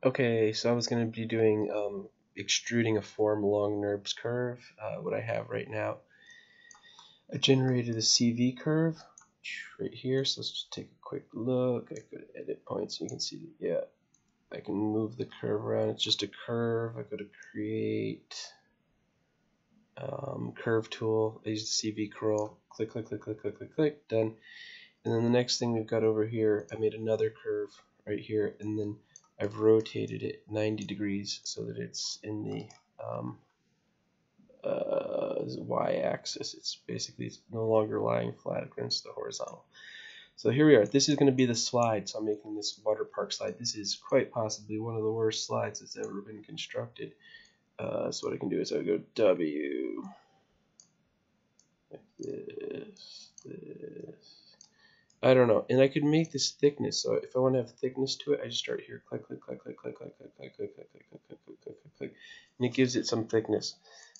Okay, so I was going to be doing extruding a form along NURBS curve. What I have right now, I generated a CV curve right here. So let's just take a quick look. I go to edit points, and you can see that, yeah, I can move the curve around. It's just a curve. I go to create curve tool. I use the CV curl. Click, click, click, click, click, click, click. Done. And then the next thing we've got over here, I made another curve right here, and then I've rotated it 90 degrees so that it's in the y-axis. It's no longer lying flat against the horizontal. So here we are. This is going to be the slide. So I'm making this water park slide. This is quite possibly one of the worst slides that's ever been constructed. So what I can do is I go W, like this. I don't know, and I could make this thickness. So if I want to have thickness to it, I just start here, click, click, click, click, click, click, click, click, click, click, click, click, click, click, click, click, and it gives it some thickness.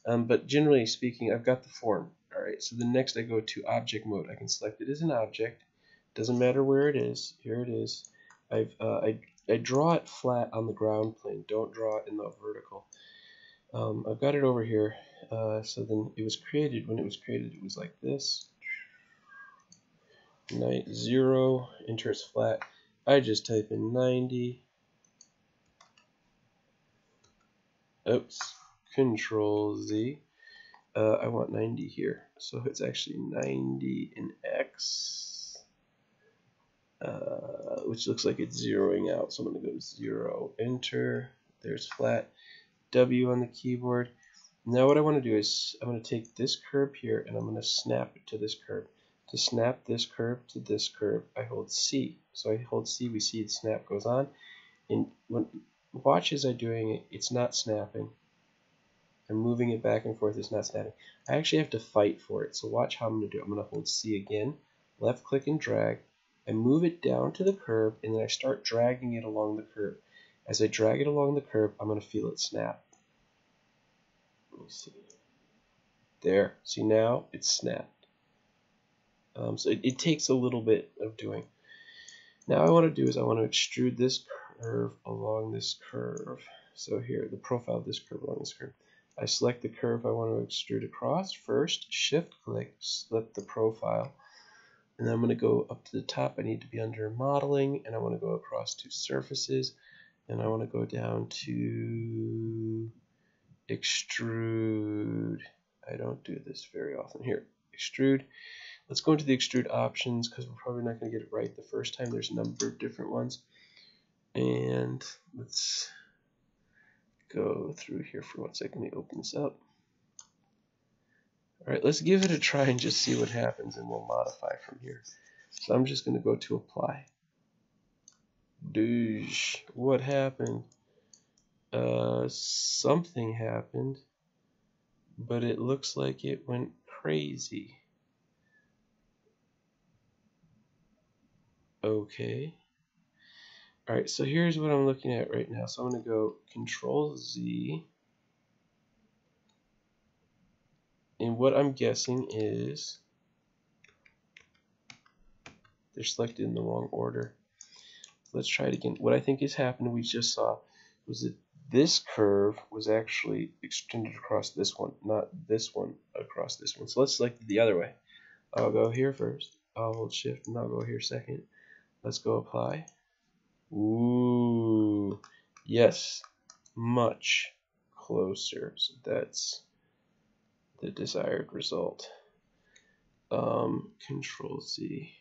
But generally speaking, I've got the form. All right. So the next I go to object mode. I can select it as an object. Doesn't matter where it is. Here it is. I draw it flat on the ground plane. Don't draw it in the vertical. I've got it over here. So then it was created. When it was created, it was like this. 0, enter is flat. I just type in 90. Oops, Control Z. I want 90 here, so it's actually 90 in X, which looks like it's zeroing out. So I'm going to go 0, enter. There's flat. W on the keyboard. Now what I want to do is I'm going to take this curve here and I'm going to snap it to this curve. To snap this curve to this curve, I hold C. So I hold C, we see the snap goes on. And watch as I'm doing it, it's not snapping. I'm moving it back and forth, it's not snapping. I actually have to fight for it. So watch how I'm going to do it. I'm going to hold C again, left click and drag. I move it down to the curve, and then I start dragging it along the curve. As I drag it along the curve, I'm going to feel it snap. Let me see. There. See, now it's snapped. So it takes a little bit of doing. Now I want to do is I want to extrude this curve along this curve. So here, the profile of this curve along this curve. I select the curve I want to extrude across. First, shift click, select the profile. And then I'm going to go up to the top. I need to be under modeling, and I want to go across to surfaces. And I want to go down to extrude. I don't do this very often. Here, extrude. Let's go into the extrude options because we're probably not going to get it right the first time. There's a number of different ones. And let's go through here for 1 second. Let me open this up. All right, let's give it a try and just see what happens, and we'll modify from here. So I'm just going to go to apply. Douche. What happened? Something happened, but it looks like it went crazy. Okay. All right, so here's what I'm looking at right now. So I'm going to go Control Z. And what I'm guessing is they're selected in the wrong order. Let's try it again. What I think is happening, we just saw, was that this curve was actually extended across this one, not this one across this one. So let's select it the other way. I'll go here first. I'll hold shift and I'll go here second. Let's go apply. Ooh, yes, much closer. So that's the desired result. Control Z.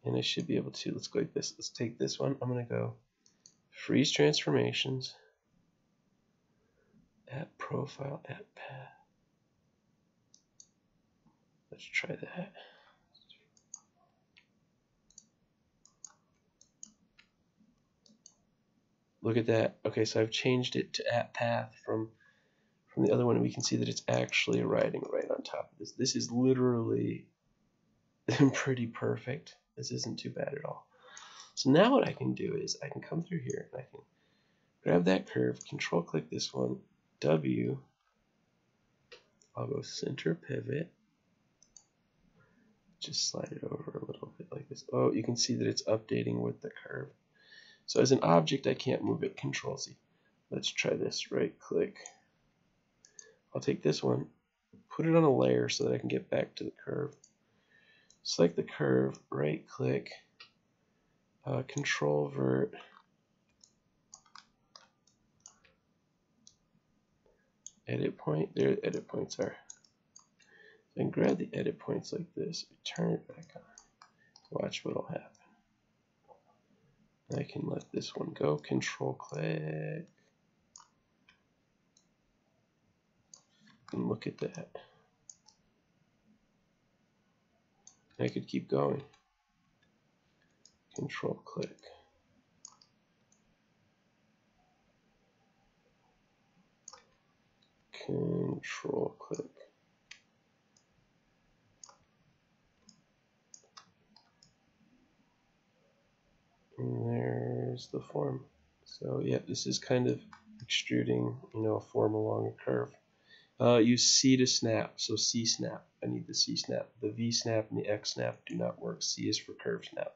And I should be able to, let's go like this. Let's take this one. I'm going to go freeze transformations, at profile, at path. Let's try that. Look at that. Okay, so I've changed it to at path from the other one, and we can see that it's actually riding right on top of this. This is literally pretty perfect. This isn't too bad at all. So now what I can do is I can come through here and I can grab that curve, control click this one, W, I'll go center pivot, just slide it over a little bit like this. Oh, you can see that it's updating with the curve. So as an object, I can't move it. Control Z. Let's try this. Right click. I'll take this one, put it on a layer so that I can get back to the curve. Select the curve, right click, control vert. Edit point. There edit points are. So I can grab the edit points like this, turn it back on. Watch what'll happen. I can let this one go. Control click. And look at that. I could keep going. Control click. Control click. And there's the form. So yeah, this is kind of extruding, a form along a curve. Use C to snap, so C snap. I need the C snap. The V snap and the X snap do not work. C is for curve snap.